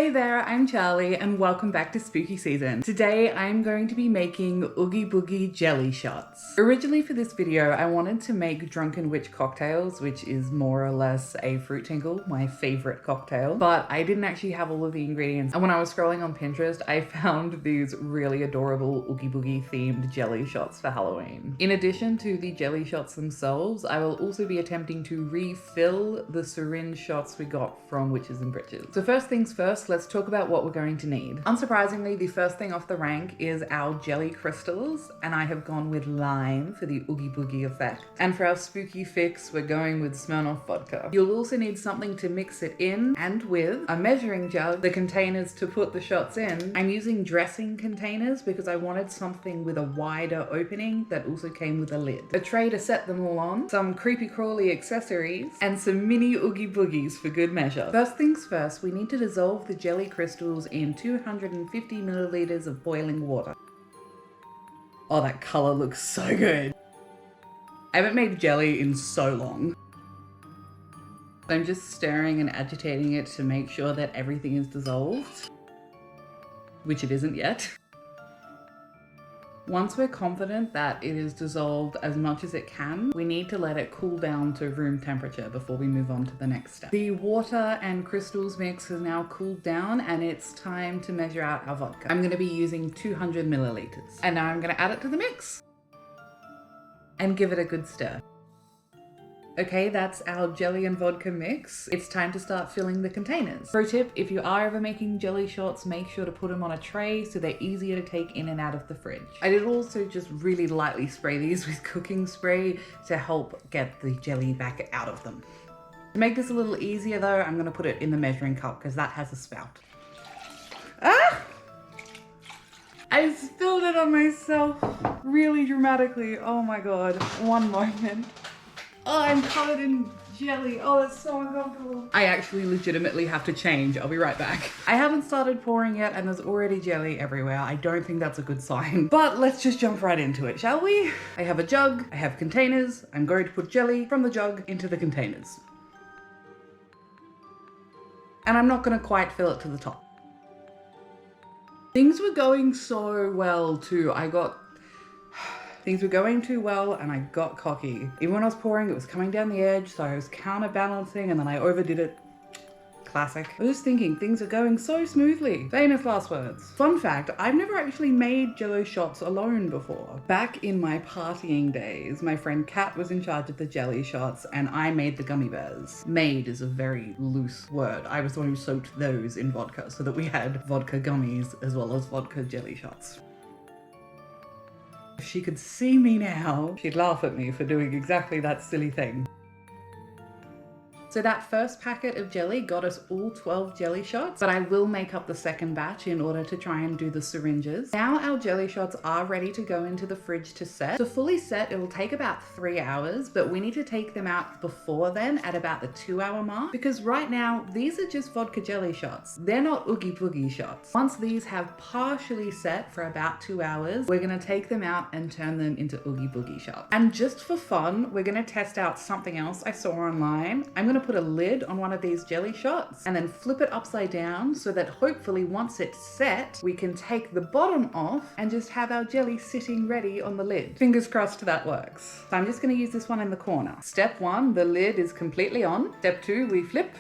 Hey there, I'm Charlie and welcome back to Spooky Season. Today I'm going to be making Oogie Boogie jelly shots. Originally for this video I wanted to make Drunken Witch cocktails, which is more or less a fruit tingle, my favorite cocktail, but I didn't actually have all of the ingredients, and when I was scrolling on Pinterest I found these really adorable Oogie Boogie themed jelly shots for Halloween. In addition to the jelly shots themselves, I will also be attempting to refill the syringe shots we got from Witches and Britches. So first things first, let's talk about what we're going to need. Unsurprisingly, the first thing off the rank is our jelly crystals, and I have gone with lime for the Oogie Boogie effect. And for our spooky fix, we're going with Smirnoff vodka. You'll also need something to mix it in and with, a measuring jug, the containers to put the shots in. I'm using dressing containers because I wanted something with a wider opening that also came with a lid. A tray to set them all on, some creepy crawly accessories, and some mini Oogie Boogies for good measure. First things first, we need to dissolve the jelly crystals in 250 milliliters of boiling water. Oh, that color looks so good. I haven't made jelly in so long. I'm just stirring and agitating it to make sure that everything is dissolved, which it isn't yet. Once we're confident that it is dissolved as much as it can, we need to let it cool down to room temperature before we move on to the next step. The water and crystals mix has now cooled down and it's time to measure out our vodka. I'm going to be using 200 milliliters. And now I'm going to add it to the mix and give it a good stir. Okay, that's our jelly and vodka mix. It's time to start filling the containers. Pro tip, if you are ever making jelly shots, make sure to put them on a tray so they're easier to take in and out of the fridge. I did also just really lightly spray these with cooking spray to help get the jelly back out of them. To make this a little easier though, I'm gonna put it in the measuring cup because that has a spout. Ah! I spilled it on myself really dramatically. Oh my God, one moment. Oh, I'm covered in jelly. Oh, that's so uncomfortable. I actually legitimately have to change. I'll be right back. I haven't started pouring yet and there's already jelly everywhere. I don't think that's a good sign. But let's just jump right into it, shall we? I have a jug, I have containers. I'm going to put jelly from the jug into the containers. And I'm not gonna quite fill it to the top. Things were going so well too. Things were going too well and I got cocky. Even when I was pouring, it was coming down the edge, so I was counterbalancing and then I overdid it. Classic. I was just thinking, things are going so smoothly. Famous last words. Fun fact, I've never actually made jello shots alone before. Back in my partying days, my friend Kat was in charge of the jelly shots and I made the gummy bears. Made is a very loose word. I was the one who soaked those in vodka so that we had vodka gummies as well as vodka jelly shots. If she could see me now, she'd laugh at me for doing exactly that silly thing. So that first packet of jelly got us all 12 jelly shots, but I will make up the second batch in order to try and do the syringes. Now our jelly shots are ready to go into the fridge to set. To fully set, it will take about 3 hours, but we need to take them out before then at about the 2-hour mark, because right now, these are just vodka jelly shots. They're not Oogie Boogie shots. Once these have partially set for about 2 hours, we're gonna take them out and turn them into Oogie Boogie shots. And just for fun, we're gonna test out something else I saw online. I'm gonna put a lid on one of these jelly shots and then flip it upside down so that hopefully once it's set, we can take the bottom off and just have our jelly sitting ready on the lid. Fingers crossed that works. So I'm just gonna use this one in the corner. Step 1, the lid is completely on. Step 2, we flip.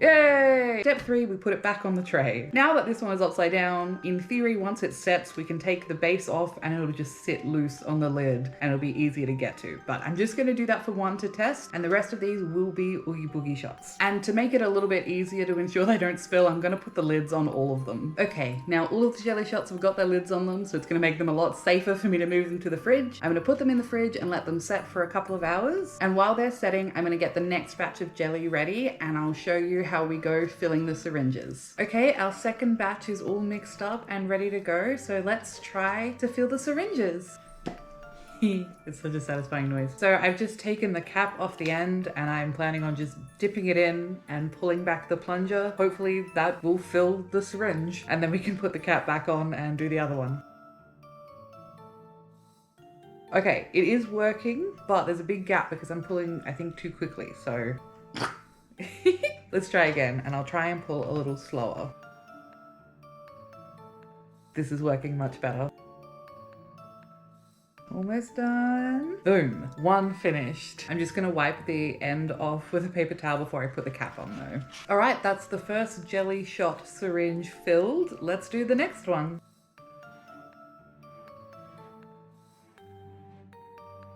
Yay! Step 3, we put it back on the tray. Now that this one is upside down, in theory, once it sets, we can take the base off and it'll just sit loose on the lid and it'll be easier to get to. But I'm just gonna do that for one to test, and the rest of these will be Oogie Boogie shots. And to make it a little bit easier to ensure they don't spill, I'm gonna put the lids on all of them. Okay, now all of the jelly shots have got their lids on them, so it's gonna make them a lot safer for me to move them to the fridge. I'm gonna put them in the fridge and let them set for a couple of hours. And while they're setting, I'm gonna get the next batch of jelly ready and I'll show you how we go filling the syringes. Okay, our second batch is all mixed up and ready to go, so let's try to fill the syringes. It's such a satisfying noise. So I've just taken the cap off the end and I'm planning on just dipping it in and pulling back the plunger. Hopefully that will fill the syringe and then we can put the cap back on and do the other one. Okay, it is working, but there's a big gap because I'm pulling, I think, too quickly, so Let's try again, and I'll try and pull a little slower. This is working much better. Almost done. Boom, one finished. I'm just gonna wipe the end off with a paper towel before I put the cap on though. All right, that's the first jelly shot syringe filled. Let's do the next one.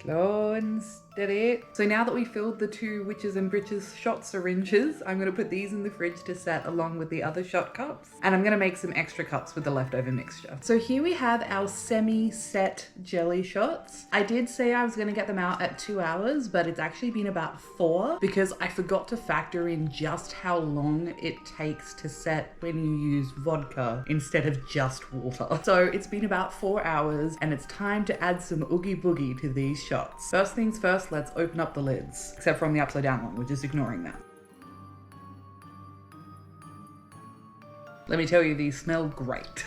Slow and steady. So now that we filled the 2 Witches and Britches shot syringes, I'm gonna put these in the fridge to set along with the other shot cups. And I'm gonna make some extra cups with the leftover mixture. So here we have our semi-set jelly shots. I did say I was gonna get them out at 2 hours, but it's actually been about 4 because I forgot to factor in just how long it takes to set when you use vodka instead of just water. So it's been about 4 hours and it's time to add some Oogie Boogie to these shots. First things first, let's open up the lids, except from the upside down one, we're just ignoring that. Let me tell you, these smell great.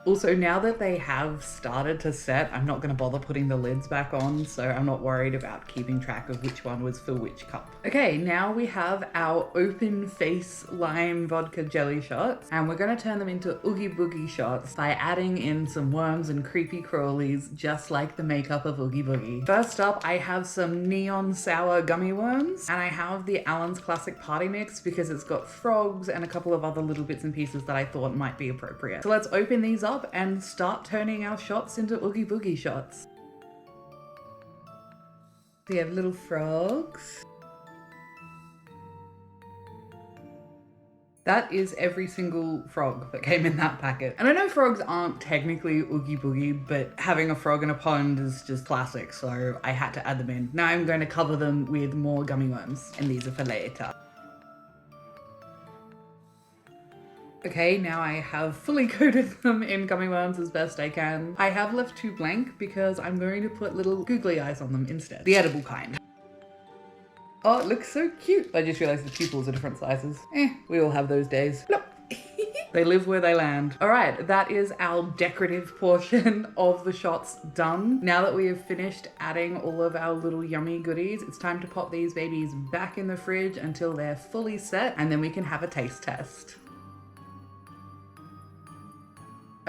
Also, now that they have started to set, I'm not going to bother putting the lids back on, so I'm not worried about keeping track of which one was for which cup. Okay, now we have our open face lime vodka jelly shots, and we're going to turn them into Oogie Boogie shots by adding in some worms and creepy crawlies, just like the makeup of Oogie Boogie. First up, I have some neon sour gummy worms, and I have the Allen's Classic Party Mix because it's got frogs and a couple of other little bits and pieces that I thought might be appropriate. So let's open these up and start turning our shots into Oogie Boogie shots. We have little frogs. That is every single frog that came in that packet. And I know frogs aren't technically Oogie Boogie, but having a frog in a pond is just classic, so I had to add them in. Now I'm going to cover them with more gummy worms, and these are for later. Okay, now I have fully coated them in gummy worms as best I can. I have left 2 blank because I'm going to put little googly eyes on them instead. The edible kind. Oh, it looks so cute. I just realized the pupils are different sizes. We all have those days. Nope. They live where they land. All right, that is our decorative portion of the shots done. Now that we have finished adding all of our little yummy goodies, it's time to pop these babies back in the fridge until they're fully set, and then we can have a taste test.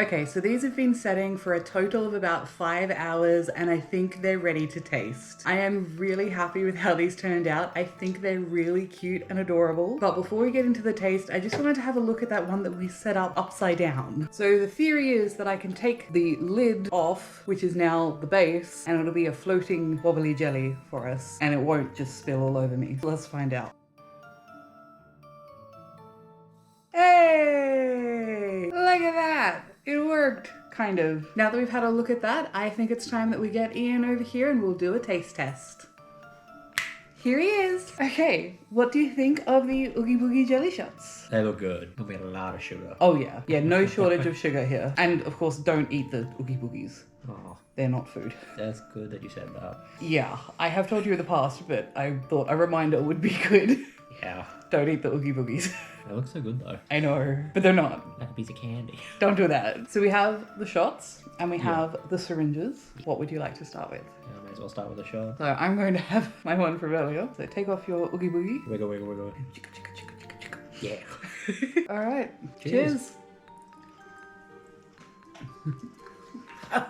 Okay, so these have been setting for a total of about 5 hours, and I think they're ready to taste. I am really happy with how these turned out. I think they're really cute and adorable. But before we get into the taste, I just wanted to have a look at that one that we set up upside down. So the theory is that I can take the lid off, which is now the base, and it'll be a floating wobbly jelly for us, and it won't just spill all over me. Let's find out. Hey! Look at that! It worked, kind of. Now that we've had a look at that, I think it's time that we get Ian over here and we'll do a taste test. Here he is. Okay, what do you think of the Oogie Boogie jelly shots? They look good. There'll be a lot of sugar. Oh yeah. Yeah, no shortage of sugar here. And of course, don't eat the Oogie Boogies. Oh, They're not food. that's good that you said that. Yeah, I have told you in the past, but I thought a reminder would be good. Yeah. Don't eat the Oogie Boogies. They look so good though. I know, but they're not. Like a piece of candy. Don't do that. So we have the shots and we have the syringes. What would you like to start with? Yeah, I may as well start with a shot. So I'm going to have my one from earlier. So take off your Oogie Boogie. Wiggle, wiggle, wiggle. Chicka, chicka, chicka, chicka, chicka. Yeah. All right. Cheers. Cheers.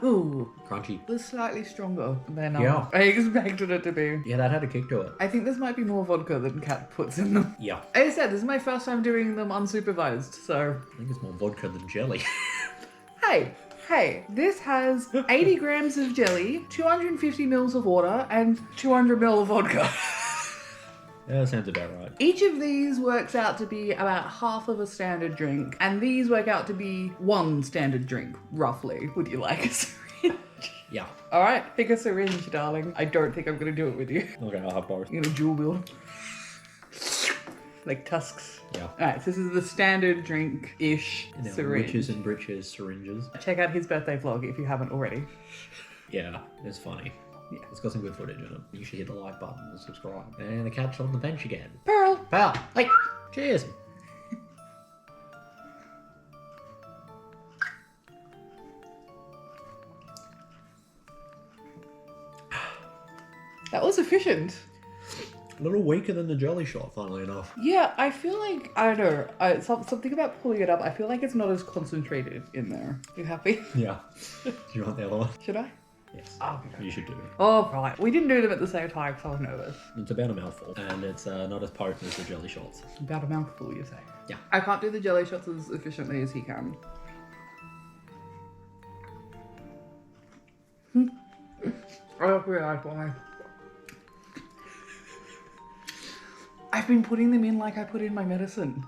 Oh, Crunchy. it's slightly stronger than Yeah. I expected it to be. Yeah, that had a kick to it. I think this might be more vodka than Kat puts in them. Yeah. Like I said, this is my first time doing them unsupervised, so... I think it's more vodka than jelly. Hey, this has 80 grams of jelly, 250 mils of water, and 200 ml of vodka. Yeah, that sounds about right. Each of these works out to be about half of a standard drink, and these work out to be 1 standard drink, roughly. Would you like a syringe? Yeah. All right, pick a syringe, darling. I don't think I'm gonna do it with you. Okay, I'll have both. You're gonna dual wield. Like tusks. Yeah. All right, so this is the standard drink-ish And then syringe. Witches and Britches syringes. Check out his birthday vlog if you haven't already. Yeah, it's funny. Yeah. It's got some good footage in it. You should hit the like button and subscribe. And the cat's on the bench again. Pearl! Pal! Hey! Cheers! That was a efficient. A little weaker than the jelly shot, funnily enough. Yeah, I feel like, I don't know, something about pulling it up, I feel like it's not as concentrated in there. You happy? Yeah. Do you want the other one? Should I? Yes. Oh, You should do it. oh, right. We didn't do them at the same time because I was nervous. It's about a mouthful, and it's not as potent as the jelly shots. About a mouthful, you say? Yeah. I can't do the jelly shots as efficiently as he can. I don't realize why. I've been putting them in like I put in my medicine.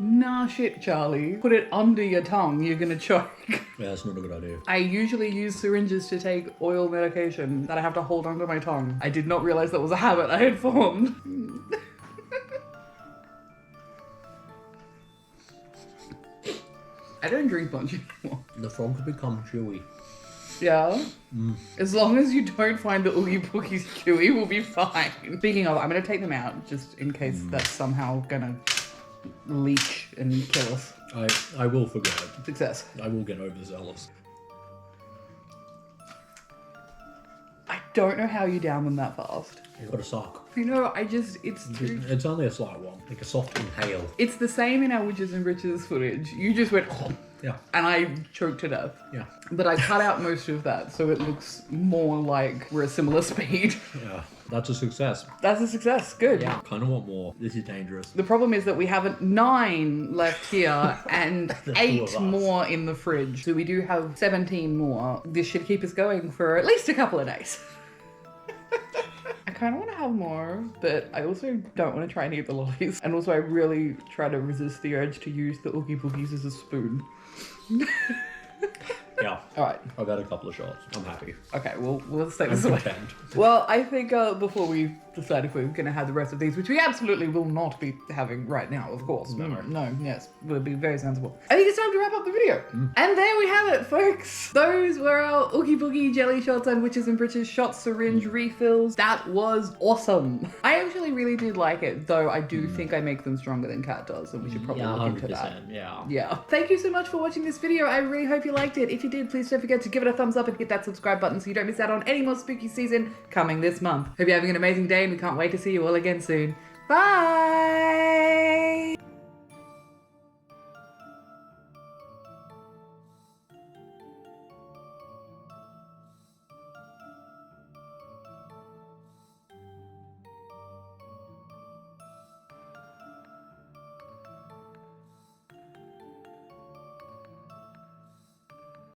Nah, shit, Charlie. Put it under your tongue, you're gonna choke. Yeah, that's not a good idea. I usually use syringes to take oil medication that I have to hold under my tongue. I did not realize that was a habit I had formed. I don't drink much anymore. The frogs become chewy. Yeah? As long as you don't find the Oogie Boogies chewy, we'll be fine. Speaking of, I'm gonna take them out just in case that's somehow gonna leach and kill us. I will forget. Success. I will get overzealous. I don't know how you down them that fast. You've got a sock. You know, it's too... It's only a slight one, like a soft inhale. It's the same in our Witches and Riches footage. You just went, Yeah. and I choked to death. Yeah. But I cut out most of that, so it looks more like we're a similar speed. Yeah. That's a success. That's a success. Good. Yeah. Kind of want more. This is dangerous. The problem is that we have 9 left here and The 8 two of us. more in the fridge. So we do have 17 more. This should keep us going for at least a couple of days. I kind of want to have more, but I also don't want to try and eat the lollies. And also I really try to resist the urge to use the Oogie Boogies as a spoon. Yeah. All right. I've had a couple of shots. I'm happy. Okay, well, let's take I'm this away. content. Well, I think before we decide if we're going to have the rest of these, which we absolutely will not be having right now, of course. No, yes, we'll be very sensible. I think it's time to wrap up the video. And there we have it, folks. Those were our Oogie Boogie jelly shots and Witches and Britches shot syringe refills. That was awesome. I actually really did like it, though I do think I make them stronger than Kat does, and we should probably Yeah, look into 100%. that. Yeah. Yeah. Thank you so much for watching this video. I really hope you liked it. If you did, please don't forget to give it a thumbs up and hit that subscribe button so you don't miss out on any more spooky season coming this month. Hope you're having an amazing day and we can't wait to see you all again soon. Bye!